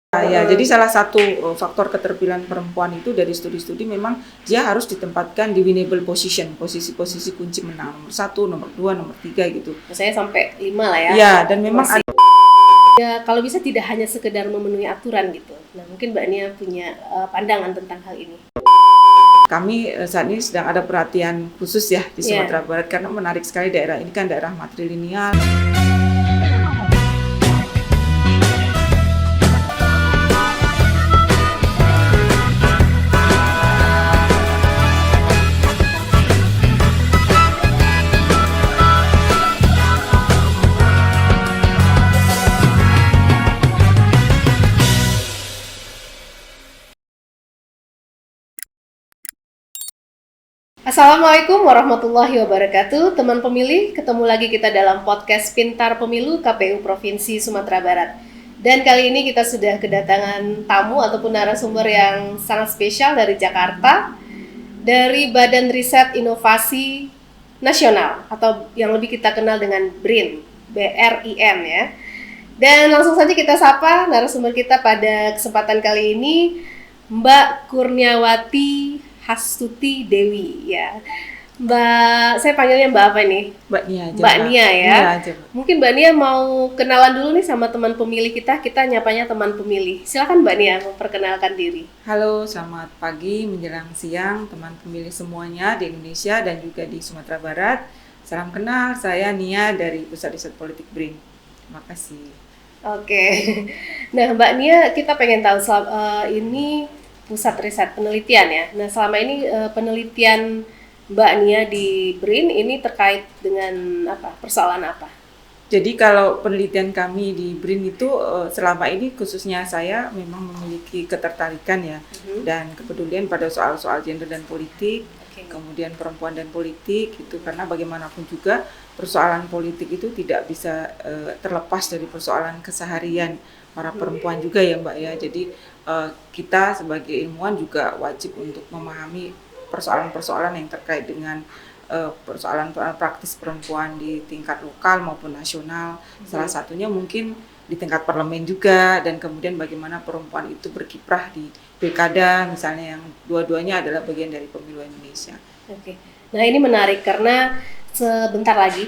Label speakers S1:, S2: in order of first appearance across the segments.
S1: Ya, jadi salah satu faktor keterpilihan perempuan itu dari studi-studi memang dia harus ditempatkan di winnable position, posisi-posisi kunci menang, nomor 1, nomor 2, nomor 3 gitu.
S2: Misalnya sampai 5 lah ya.
S1: Ya, dan memang
S2: ya, kalau bisa tidak hanya sekedar memenuhi aturan gitu. Nah, mungkin Mbak Nia punya pandangan tentang hal ini.
S1: Kami saat ini sedang ada perhatian khusus ya di Sumatera Barat karena menarik sekali daerah ini kan daerah matrilineal.
S2: Assalamualaikum warahmatullahi wabarakatuh. Teman pemilih, ketemu lagi kita dalam podcast Pintar Pemilu KPU Provinsi Sumatera Barat. Dan kali ini kita sudah kedatangan tamu ataupun narasumber yang sangat spesial dari Jakarta, dari Badan Riset Inovasi Nasional atau yang lebih kita kenal dengan BRIN, BRIN ya. Dan langsung saja kita sapa narasumber kita pada kesempatan kali ini, Mbak Kurniawati Hastuti Dewi ya. Mbak, saya panggilnya Mbak apa nih?
S1: Mbak Nia aja.
S2: Mbak Nia ya.
S1: Nia aja, Mbak.
S2: Mungkin Mbak Nia mau kenalan dulu nih sama teman pemilih kita. Kita nyapanya teman pemilih. Silakan Mbak Nia memperkenalkan diri.
S1: Halo, selamat pagi menjelang siang teman pemilih semuanya di Indonesia dan juga di Sumatera Barat. Salam kenal, saya Nia dari Pusat Riset Politik BRIN. Terima kasih.
S2: Oke. Nah, Mbak Nia, kita pengen tahu ini Pusat Riset Penelitian ya. Nah, selama ini penelitian Mbak Nia di BRIN ini terkait dengan apa? Persoalan apa?
S1: Jadi kalau penelitian kami di BRIN itu selama ini khususnya saya memang memiliki ketertarikan ya dan kepedulian pada soal-soal gender dan politik, kemudian perempuan dan politik itu karena bagaimanapun juga persoalan politik itu tidak bisa terlepas dari persoalan keseharian para perempuan juga ya Mbak ya. Jadi kita sebagai ilmuwan juga wajib untuk memahami persoalan-persoalan yang terkait dengan persoalan praktis perempuan di tingkat lokal maupun nasional. Salah satunya mungkin di tingkat parlemen juga dan kemudian bagaimana perempuan itu berkiprah di pilkada misalnya yang dua-duanya adalah bagian dari pemilu Indonesia.
S2: Oke. Nah, ini menarik karena sebentar lagi,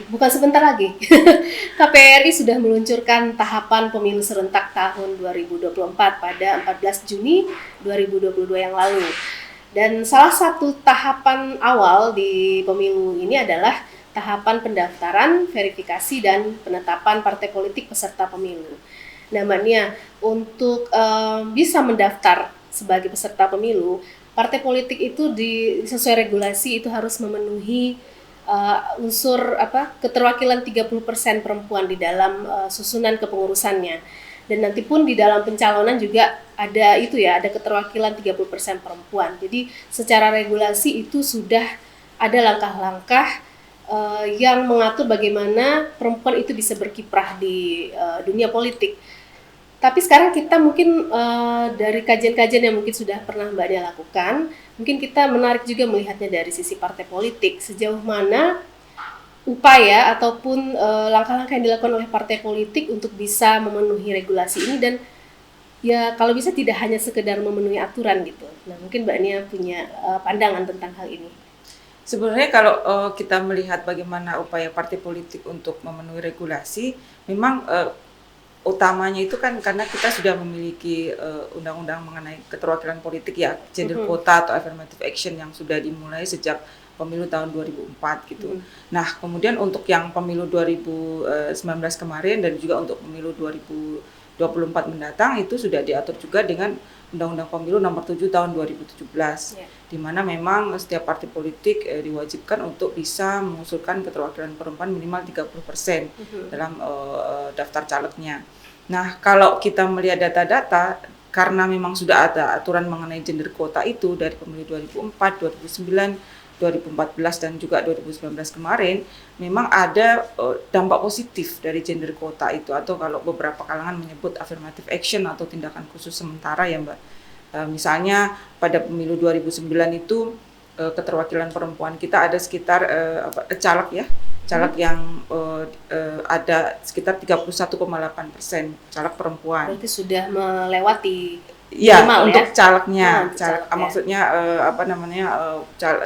S2: KPRI sudah meluncurkan tahapan pemilu serentak tahun 2024 pada 14 Juni 2022 yang lalu. Dan salah satu tahapan awal di pemilu ini adalah tahapan pendaftaran, verifikasi, dan penetapan partai politik peserta pemilu. Nah, Mbak Nia, untuk bisa mendaftar sebagai peserta pemilu, partai politik itu sesuai regulasi itu harus memenuhi unsur keterwakilan 30% perempuan di dalam susunan kepengurusannya. Dan nanti pun di dalam pencalonan juga ada ada keterwakilan 30% perempuan. Jadi secara regulasi itu sudah ada langkah-langkah yang mengatur bagaimana perempuan itu bisa berkiprah di dunia politik. Tapi sekarang kita mungkin dari kajian-kajian yang mungkin sudah pernah Mbak Nia lakukan, mungkin kita menarik juga melihatnya dari sisi partai politik. Sejauh mana upaya ataupun langkah-langkah yang dilakukan oleh partai politik untuk bisa memenuhi regulasi ini dan ya kalau bisa tidak hanya sekedar memenuhi aturan gitu. Nah, mungkin Mbak Nia punya pandangan tentang hal ini.
S1: Sebenarnya kalau kita melihat bagaimana upaya partai politik untuk memenuhi regulasi, memang utamanya itu kan karena kita sudah memiliki undang-undang mengenai keterwakilan politik ya, gender quota atau affirmative action yang sudah dimulai sejak pemilu tahun 2004 gitu. Nah, kemudian untuk yang pemilu 2019 kemarin dan juga untuk pemilu 2024 mendatang itu sudah diatur juga dengan Undang-Undang Pemilu Nomor 7 Tahun 2017, di mana memang setiap partai politik diwajibkan untuk bisa mengusulkan keterwakilan perempuan minimal 30% dalam daftar calegnya. Nah, kalau kita melihat data-data, karena memang sudah ada aturan mengenai gender quota itu dari pemilu 2004, 2009, 2014 dan juga 2019 kemarin, memang ada dampak positif dari gender quota itu atau kalau beberapa kalangan menyebut affirmative action atau tindakan khusus sementara ya Mbak. Misalnya pada pemilu 2009 itu keterwakilan perempuan kita ada sekitar caleg caleg yang ada sekitar 31,8% caleg perempuan.
S2: Berarti sudah melewati
S1: Iya,
S2: minimal
S1: untuk
S2: ya?
S1: calegnya,
S2: Untuk calegnya.
S1: maksudnya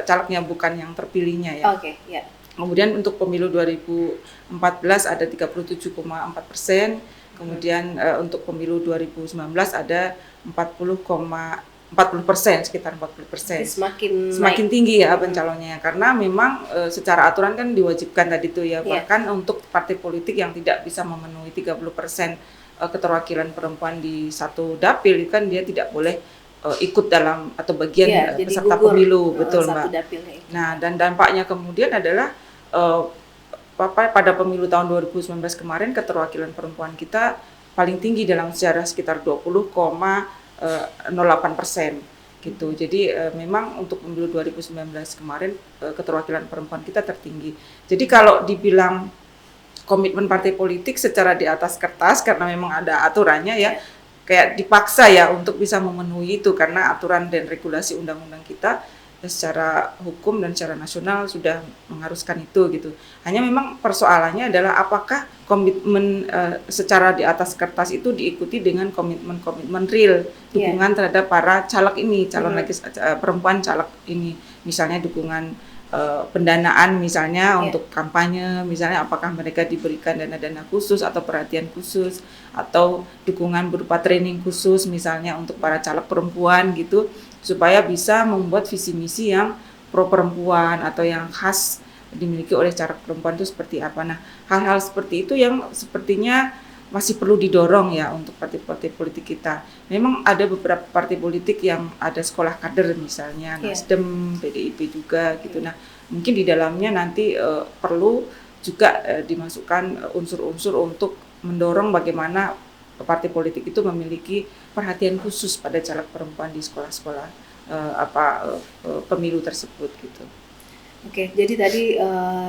S1: calegnya bukan yang terpilihnya ya.
S2: Oke, ya.
S1: Kemudian untuk pemilu 2014 ada 37,4%, kemudian untuk pemilu 2019 ada 40%, sekitar 40%.
S2: Jadi
S1: Semakin tinggi ya pencalonnya, karena memang secara aturan kan diwajibkan tadi tuh ya, bahkan untuk partai politik yang tidak bisa memenuhi 30% keterwakilan perempuan di satu dapil kan dia tidak boleh ikut dalam atau bagian peserta pemilu, betul Mbak. Nah, dan dampaknya kemudian adalah pada pemilu tahun 2019 kemarin keterwakilan perempuan kita paling tinggi dalam sejarah, sekitar 20,08% gitu. Jadi memang untuk pemilu 2019 kemarin keterwakilan perempuan kita tertinggi. Jadi kalau dibilang komitmen partai politik secara di atas kertas karena memang ada aturannya ya, kayak dipaksa ya untuk bisa memenuhi itu karena aturan dan regulasi undang-undang kita secara hukum dan secara nasional sudah mengharuskan itu gitu. Hanya memang persoalannya adalah apakah komitmen secara di atas kertas itu diikuti dengan komitmen real dukungan terhadap para caleg ini, calon perempuan caleg ini, misalnya dukungan pendanaan misalnya untuk kampanye, misalnya apakah mereka diberikan dana-dana khusus atau perhatian khusus atau dukungan berupa training khusus misalnya untuk para caleg perempuan gitu, supaya bisa membuat visi misi yang pro perempuan atau yang khas dimiliki oleh caleg perempuan itu seperti apa. Nah, hal-hal seperti itu yang sepertinya masih perlu didorong ya untuk partai-partai politik kita. Memang ada beberapa partai politik yang ada sekolah kader misalnya, Nasdem, PDIP juga gitu. Nah, mungkin di dalamnya nanti perlu juga dimasukkan unsur-unsur untuk mendorong bagaimana partai politik itu memiliki perhatian khusus pada caleg perempuan di sekolah-sekolah pemilu tersebut gitu.
S2: Oke, jadi tadi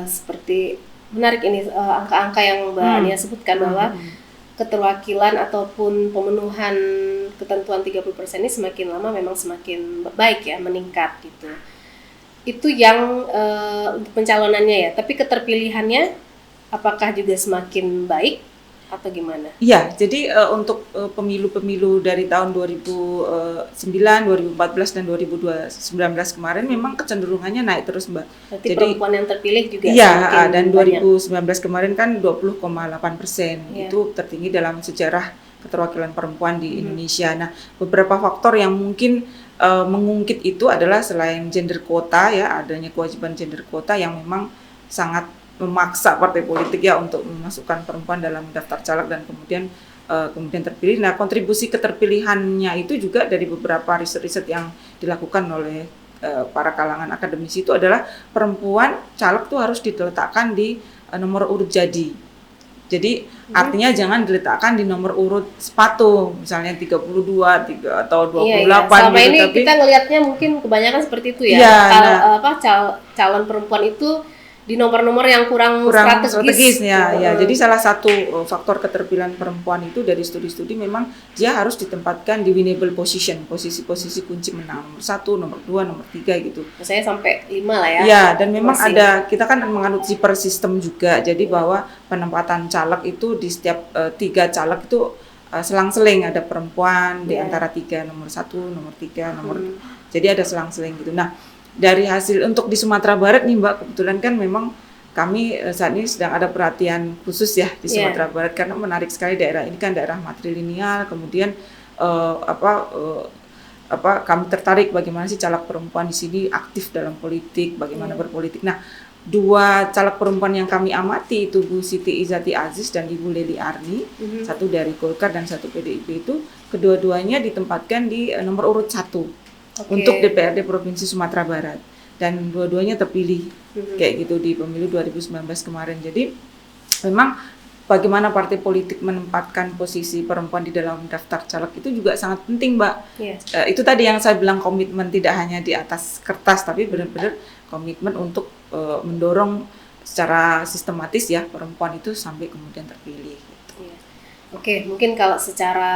S2: seperti menarik ini angka-angka yang Mbak Nia sebutkan bahwa keterwakilan ataupun pemenuhan ketentuan 30% ini semakin lama memang semakin baik ya, meningkat gitu. Itu yang untuk pencalonannya ya, tapi keterpilihannya apakah juga semakin baik atau gimana?
S1: Iya, jadi untuk pemilu-pemilu dari tahun 2009, 2014 dan 2019 kemarin memang kecenderungannya naik terus Mbak.
S2: Berarti jadi perempuan yang terpilih juga
S1: semakin dan 2019 banyak. Kemarin kan 20,8%, itu tertinggi dalam sejarah keterwakilan perempuan di Indonesia. Nah, beberapa faktor yang mungkin mengungkit itu adalah selain gender quota ya, adanya kewajiban gender quota yang memang sangat memaksa partai politik ya untuk memasukkan perempuan dalam daftar caleg dan kemudian terpilih. Nah, kontribusi keterpilihannya itu juga dari beberapa riset-riset yang dilakukan oleh para kalangan akademisi itu adalah perempuan caleg tuh harus diletakkan di nomor urut jadi. Jadi artinya jangan diletakkan di nomor urut sepatu, misalnya 32 atau 28
S2: Selama
S1: gitu.
S2: ini tapi kita ngelihatnya mungkin kebanyakan seperti itu ya. Calon perempuan itu di nomor-nomor yang kurang strategis
S1: ya. Jadi salah satu faktor keterpilihan perempuan itu dari studi-studi memang dia harus ditempatkan di winnable position, posisi-posisi kunci menang, nomor 1, nomor 2, nomor 3 gitu.
S2: Saya sampai 5 lah ya.
S1: Ya, dan memang kita kan menganut zipper system juga. Jadi bahwa penempatan caleg itu di setiap 3 caleg itu selang-seling ada perempuan di antara 3, nomor 1, nomor 3, jadi ada selang-seling gitu. Nah, dari hasil untuk di Sumatera Barat nih Mbak, kebetulan kan memang kami saat ini sedang ada perhatian khusus ya di Sumatera Barat karena menarik sekali daerah ini kan daerah matrilineal, kemudian kami tertarik bagaimana sih caleg perempuan di sini aktif dalam politik, bagaimana berpolitik. Nah, 2 caleg perempuan yang kami amati itu Bu Siti Izati Aziz dan Ibu Leli Arni, satu dari Golkar dan satu PDIP itu, kedua-duanya ditempatkan di nomor urut 1. Untuk DPRD Provinsi Sumatera Barat dan dua-duanya terpilih kayak gitu di pemilu 2019 kemarin. Jadi memang bagaimana partai politik menempatkan posisi perempuan di dalam daftar caleg itu juga sangat penting Mbak. Itu tadi yang saya bilang komitmen tidak hanya di atas kertas tapi benar-benar komitmen untuk mendorong secara sistematis ya perempuan itu sampai kemudian terpilih gitu.
S2: Oke, mungkin kalau secara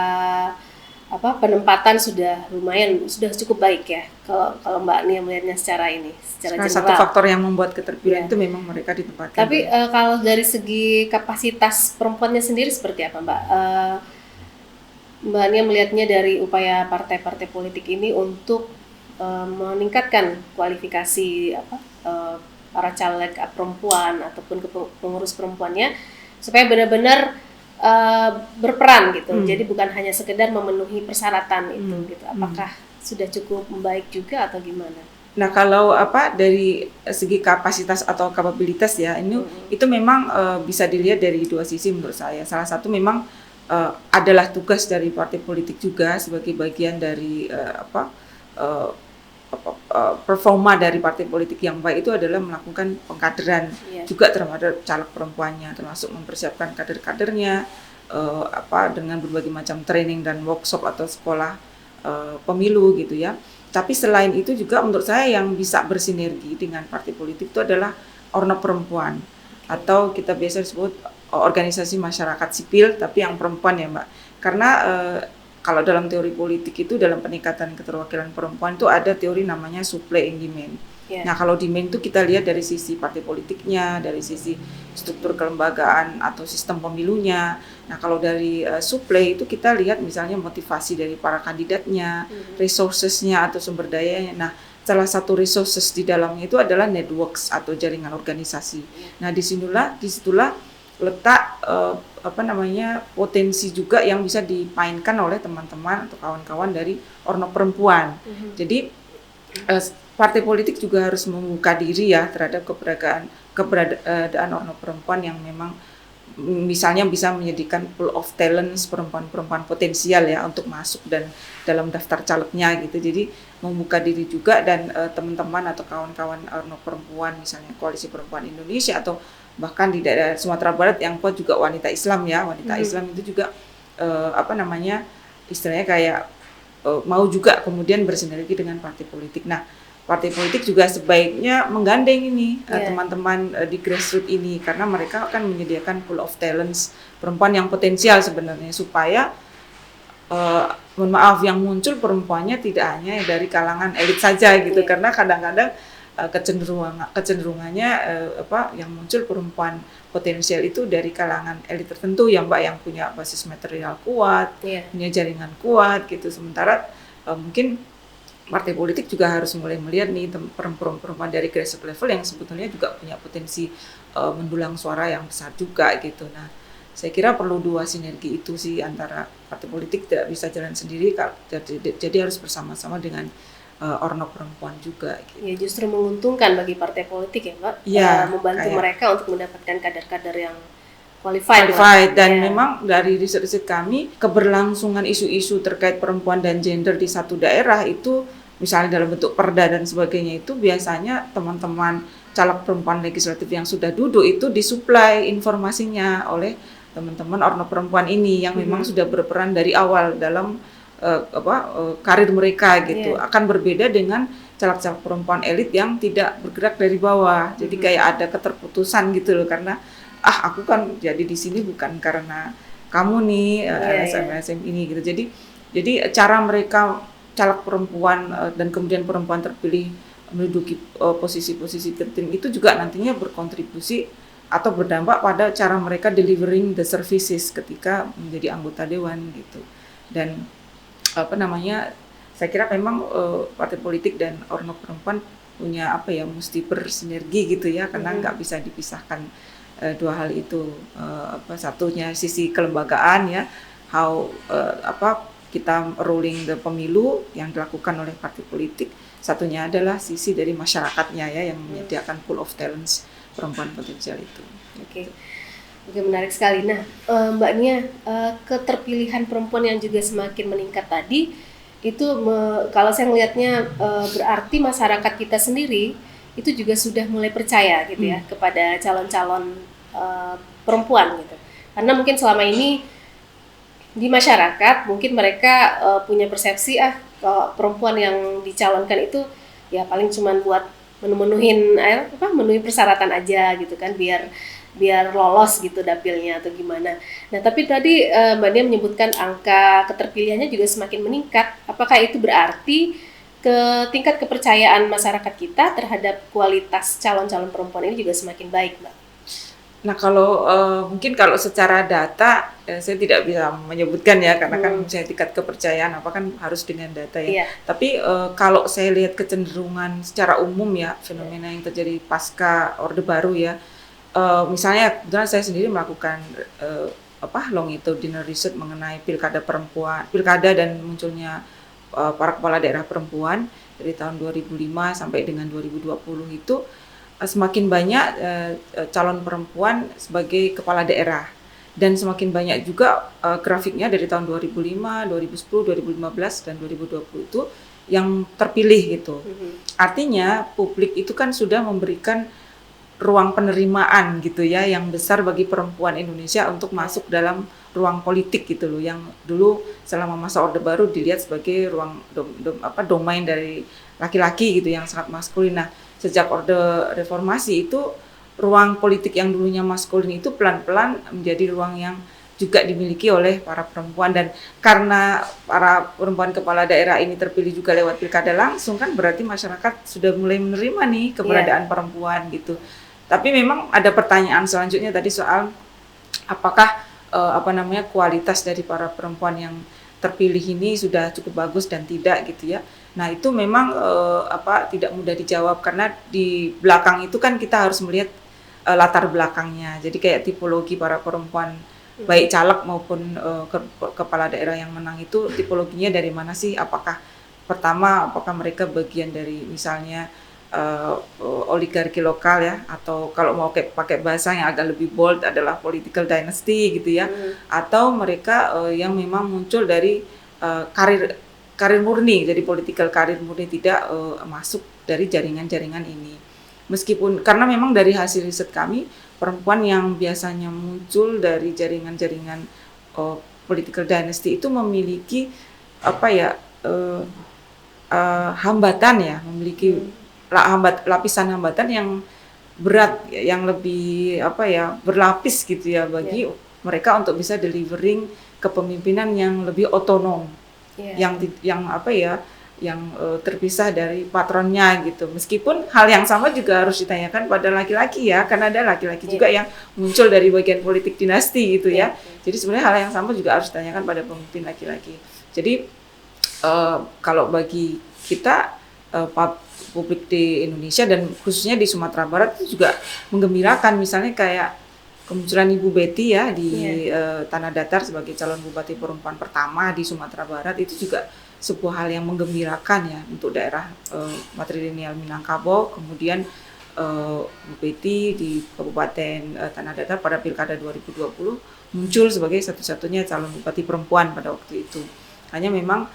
S2: penempatan sudah lumayan, sudah cukup baik ya. Kalau Mbak Nia melihatnya secara
S1: Salah
S2: general.
S1: satu faktor yang membuat keterpilihan
S2: Ya.
S1: itu memang mereka ditempatkan.
S2: Tapi kalau dari segi kapasitas perempuannya sendiri seperti apa, Mbak? Mbak Nia melihatnya dari upaya partai-partai politik ini untuk meningkatkan kualifikasi para caleg perempuan ataupun pengurus perempuannya supaya benar-benar berperan gitu. Jadi bukan hanya sekedar memenuhi persyaratan itu gitu. Apakah sudah cukup membaik juga atau gimana?
S1: Nah, kalau dari segi kapasitas atau kapabilitas ya, itu memang bisa dilihat dari dua sisi menurut saya. Salah satu memang adalah tugas dari partai politik juga sebagai bagian dari performa dari partai politik yang baik itu adalah melakukan pengkaderan juga terhadap caleg perempuannya, termasuk mempersiapkan kader-kadernya dengan berbagai macam training dan workshop atau sekolah pemilu gitu ya. Tapi selain itu juga menurut saya yang bisa bersinergi dengan partai politik itu adalah ormas perempuan atau kita biasa sebut organisasi masyarakat sipil tapi yang perempuan ya Mbak. Karena kalau dalam teori politik itu dalam peningkatan keterwakilan perempuan itu ada teori namanya supply and demand. Nah kalau demand itu kita lihat dari sisi partai politiknya, dari sisi struktur kelembagaan atau sistem pemilunya. Nah kalau dari supply itu kita lihat misalnya motivasi dari para kandidatnya, resourcesnya atau sumber dayanya. Nah salah satu resources di dalamnya itu adalah networks atau jaringan organisasi. Nah disitulah letak potensi juga yang bisa dimainkan oleh teman-teman atau kawan-kawan dari ormas perempuan. Jadi partai politik juga harus membuka diri ya terhadap keberadaan ormas perempuan yang memang misalnya bisa menyediakan pool of talents perempuan-perempuan potensial ya untuk masuk dan dalam daftar calegnya gitu. Jadi membuka diri juga dan teman-teman atau kawan-kawan ormas perempuan misalnya Koalisi Perempuan Indonesia atau bahkan di daerah Sumatera Barat yang kuat juga wanita Islam ya. Wanita Islam itu juga istilahnya kayak mau juga kemudian bersinergi dengan partai politik. Nah, partai politik juga sebaiknya menggandeng ini teman-teman di grassroots ini karena mereka akan menyediakan pool of talents perempuan yang potensial sebenarnya supaya mohon maaf yang muncul perempuannya tidak hanya dari kalangan elit saja gitu karena kadang-kadang kecenderungannya yang muncul perempuan potensial itu dari kalangan elit tertentu ya Mbak yang punya basis material kuat, punya jaringan kuat gitu. Sementara mungkin partai politik juga harus mulai melihat nih perempuan dari grassroots level yang sebetulnya juga punya potensi mendulang suara yang besar juga gitu. Nah, saya kira perlu dua sinergi itu sih antara partai politik tidak bisa jalan sendiri, jadi harus bersama-sama dengan ormas perempuan juga. Gitu.
S2: Ya justru menguntungkan bagi partai politik ya Mbak, membantu mereka untuk mendapatkan kader-kader yang qualified
S1: dan memang dari riset kami keberlangsungan isu-isu terkait perempuan dan gender di satu daerah itu misalnya dalam bentuk perda dan sebagainya itu biasanya teman-teman caleg perempuan legislatif yang sudah duduk itu disuplai informasinya oleh teman-teman ormas perempuan ini yang memang sudah berperan dari awal dalam karir mereka gitu. Akan berbeda dengan caleg-caleg perempuan elit yang tidak bergerak dari bawah. Jadi kayak ada keterputusan gitu loh karena aku kan jadi di sini bukan karena kamu nih LSM ini gitu. Jadi cara mereka caleg perempuan dan kemudian perempuan terpilih menduduki posisi-posisi penting itu juga nantinya berkontribusi atau berdampak pada cara mereka delivering the services ketika menjadi anggota dewan gitu. Dan saya kira memang partai politik dan ormas perempuan punya mesti bersinergi gitu ya karena nggak bisa dipisahkan dua hal itu. Satunya sisi kelembagaan ya, kita ruling the pemilu yang dilakukan oleh partai politik. Satunya adalah sisi dari masyarakatnya ya yang menyediakan pool of talents perempuan potensial itu.
S2: Oke, menarik sekali. Nah, Mbak Nia, keterpilihan perempuan yang juga semakin meningkat tadi, itu kalau saya melihatnya berarti masyarakat kita sendiri itu juga sudah mulai percaya gitu ya kepada calon-calon perempuan gitu. Karena mungkin selama ini di masyarakat mungkin mereka punya persepsi kalau perempuan yang dicalonkan itu ya paling cuman buat memenuhi persyaratan aja gitu kan biar biar lolos gitu dapilnya atau gimana. Nah, tapi tadi Mbak Nia menyebutkan angka keterpilihannya juga semakin meningkat. Apakah itu berarti tingkat kepercayaan masyarakat kita terhadap kualitas calon-calon perempuan ini juga semakin baik, Mbak?
S1: Nah kalau mungkin kalau secara data saya tidak bisa menyebutkan ya karena kan misalnya tingkat kepercayaan apa kan harus dengan data ya.
S2: Iya.
S1: Tapi kalau saya lihat kecenderungan secara umum ya fenomena yang terjadi pasca Orde Baru ya. Misalnya kebetulan saya sendiri melakukan longitudinal research mengenai pilkada perempuan, pilkada dan munculnya para kepala daerah perempuan dari tahun 2005 sampai dengan 2020 itu semakin banyak calon perempuan sebagai kepala daerah dan semakin banyak juga grafiknya dari tahun 2005, 2010, 2015 dan 2020 itu yang terpilih gitu. Artinya publik itu kan sudah memberikan ruang penerimaan gitu ya yang besar bagi perempuan Indonesia untuk masuk dalam ruang politik gitu loh, yang dulu selama masa Orde Baru dilihat sebagai ruang domain dari laki-laki gitu yang sangat maskulin. Nah, sejak Orde Reformasi itu ruang politik yang dulunya maskulin itu pelan-pelan menjadi ruang yang juga dimiliki oleh para perempuan, dan karena para perempuan kepala daerah ini terpilih juga lewat pilkada langsung kan berarti masyarakat sudah mulai menerima nih keberadaan perempuan gitu. Tapi memang ada pertanyaan selanjutnya tadi soal apakah kualitas dari para perempuan yang terpilih ini sudah cukup bagus dan tidak gitu ya. Nah, itu memang tidak mudah dijawab karena di belakang itu kan kita harus melihat latar belakangnya. Jadi kayak tipologi para perempuan baik caleg maupun kepala daerah yang menang itu tipologinya dari mana sih? Apakah mereka bagian dari misalnya oligarki lokal ya, atau kalau mau pakai bahasa yang agak lebih bold adalah political dynasty gitu ya, atau mereka yang memang muncul dari karir murni, jadi political karir murni, tidak masuk dari jaringan-jaringan ini. Meskipun karena memang dari hasil riset kami perempuan yang biasanya muncul dari jaringan-jaringan political dynasty itu memiliki hambatan ya, memiliki lapisan hambatan yang berat, yang lebih berlapis gitu ya bagi mereka untuk bisa delivering kepemimpinan yang lebih otonom, yang terpisah dari patronnya gitu. Meskipun hal yang sama juga harus ditanyakan pada laki-laki ya, karena ada laki-laki juga yang muncul dari bagian politik dinasti gitu ya. Jadi sebenarnya hal yang sama juga harus ditanyakan pada pemimpin laki-laki. Jadi kalau bagi kita publik di Indonesia dan khususnya di Sumatera Barat itu juga menggembirakan, misalnya kayak kemunculan Ibu Betty ya di Tanah Datar sebagai calon bupati perempuan pertama di Sumatera Barat, itu juga sebuah hal yang menggembirakan ya untuk daerah matrilineal Minangkabau. Kemudian Bu Betty di Kabupaten Tanah Datar pada Pilkada 2020 muncul sebagai satu-satunya calon bupati perempuan pada waktu itu. Hanya memang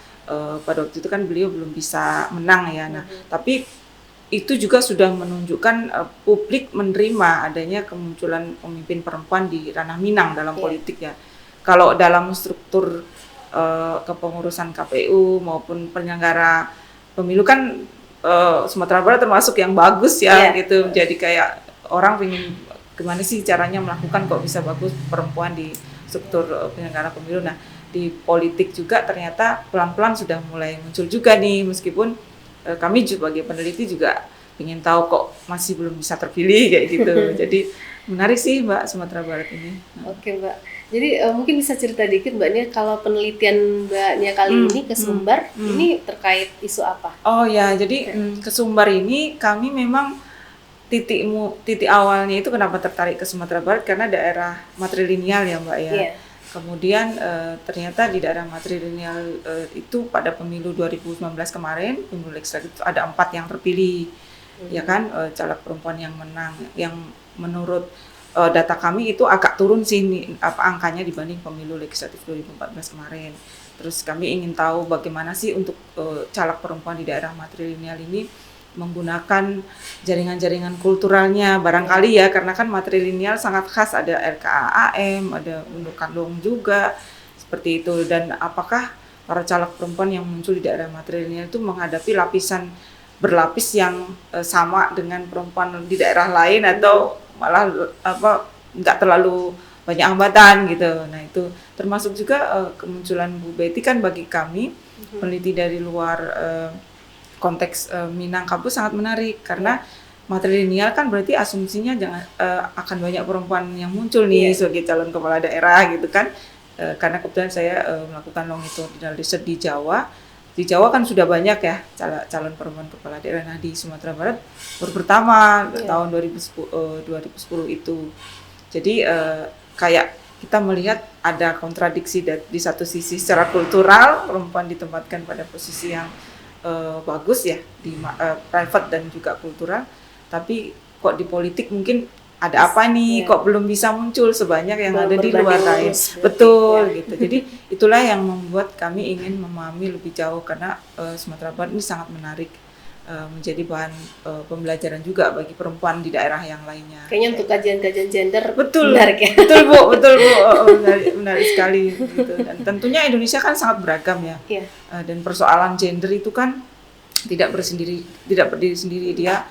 S1: pada waktu itu kan beliau belum bisa menang ya. Nah, tapi itu juga sudah menunjukkan publik menerima adanya kemunculan pemimpin perempuan di ranah Minang dalam politik ya. Kalau dalam struktur kepengurusan KPU maupun penyelenggara pemilu kan Sumatera Barat termasuk yang bagus ya gitu. Jadi kayak orang ingin gimana sih caranya melakukan kok bisa bagus perempuan di struktur penyelenggara pemilu. Nah, di politik juga ternyata pelan-pelan sudah mulai muncul juga nih, meskipun kami sebagai peneliti juga ingin tahu kok masih belum bisa terpilih kayak gitu. Jadi menarik sih Mbak Sumatera Barat ini.
S2: Oke Mbak, jadi mungkin bisa cerita dikit Mbak Nia, kalau penelitian Mbak Nia kali ini ke Sumbar ini terkait isu apa?
S1: Oh ya, jadi ke Sumbar ini kami memang titik awalnya itu kenapa tertarik ke Sumatera Barat karena daerah matrilineal ya Mbak ya. Kemudian ternyata di daerah matrilineal itu pada pemilu 2019 kemarin, pemilu legislatif itu ada 4 yang terpilih, ya kan, caleg perempuan yang menang, yang menurut data kami itu agak turun sih angkanya dibanding pemilu legislatif 2014 kemarin. Terus kami ingin tahu bagaimana sih untuk caleg perempuan di daerah matrilineal ini menggunakan jaringan-jaringan kulturalnya barangkali ya, karena kan matrilineal sangat khas, ada LKAAM, ada Unduk Kandung juga seperti itu. Dan apakah para caleg perempuan yang muncul di daerah matrilineal itu menghadapi lapisan berlapis yang sama dengan perempuan di daerah lain, atau malah nggak terlalu banyak hambatan gitu. Nah itu termasuk juga kemunculan Bu Betty kan bagi kami peneliti dari luar konteks Minangkabau sangat menarik karena matrilineal kan berarti asumsinya akan banyak perempuan yang muncul nih sebagai calon kepala daerah gitu kan. Karena kebetulan saya melakukan longitudinal research di Jawa. Di Jawa kan sudah banyak ya calon perempuan kepala daerah. Nah di Sumatera Barat baru pertama tahun 2010 itu. Jadi kayak kita melihat ada kontradiksi di satu sisi secara kultural perempuan ditempatkan pada posisi yang bagus ya di private dan juga kultural, tapi kok di politik mungkin ada apa nih, kok belum bisa muncul sebanyak yang ada di luar lain. Betul gitu. Jadi itulah yang membuat kami ingin memahami lebih jauh karena Sumatera Barat ini sangat menarik menjadi bahan pembelajaran juga bagi perempuan di daerah yang lainnya.
S2: Kayaknya untuk kajian-kajian gender
S1: betul
S2: menarik ya.
S1: Betul Bu, menarik sekali gitu. Dan tentunya Indonesia kan sangat beragam ya. Dan persoalan gender itu kan tidak berdiri sendiri, dia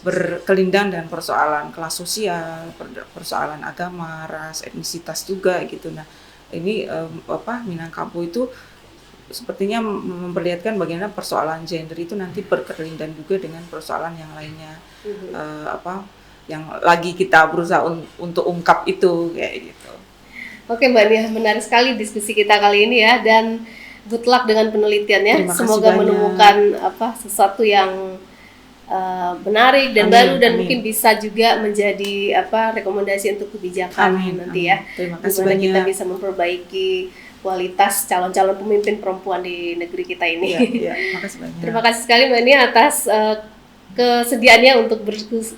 S1: berkelindang dengan persoalan kelas sosial, persoalan agama, ras, etnisitas juga gitu. Nah, ini Minangkabau itu sepertinya memperlihatkan bagaimana persoalan gender itu nanti berkelindang juga dengan persoalan yang lainnya. Yang lagi kita berusaha untuk ungkap itu kayak gitu.
S2: Oke Mbak Nia, menarik sekali diskusi kita kali ini ya, dan good luck dengan penelitiannya. Semoga
S1: banyak.
S2: Menemukan sesuatu yang menarik dan baru dan mungkin bisa juga menjadi rekomendasi untuk kebijakan nanti ya.
S1: Terima kasih
S2: dimana
S1: banyak.
S2: Kita bisa memperbaiki kualitas calon-calon pemimpin perempuan di negeri kita ini.
S1: Makasih banyak.
S2: Terima kasih sekali Mbak Nia atas kesediaannya untuk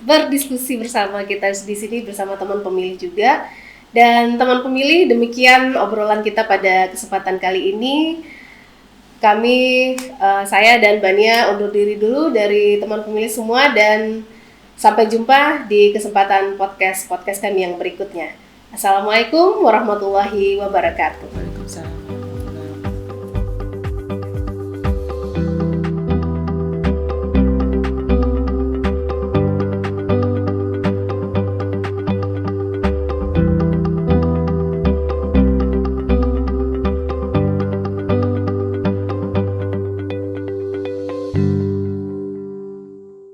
S2: berdiskusi bersama kita di sini bersama teman pemilih juga. Dan teman pemilih, demikian obrolan kita pada kesempatan kali ini. Kami, saya dan Bania undur diri dulu dari teman pemilih semua dan sampai jumpa di kesempatan podcast kami yang berikutnya. Assalamualaikum warahmatullahi wabarakatuh.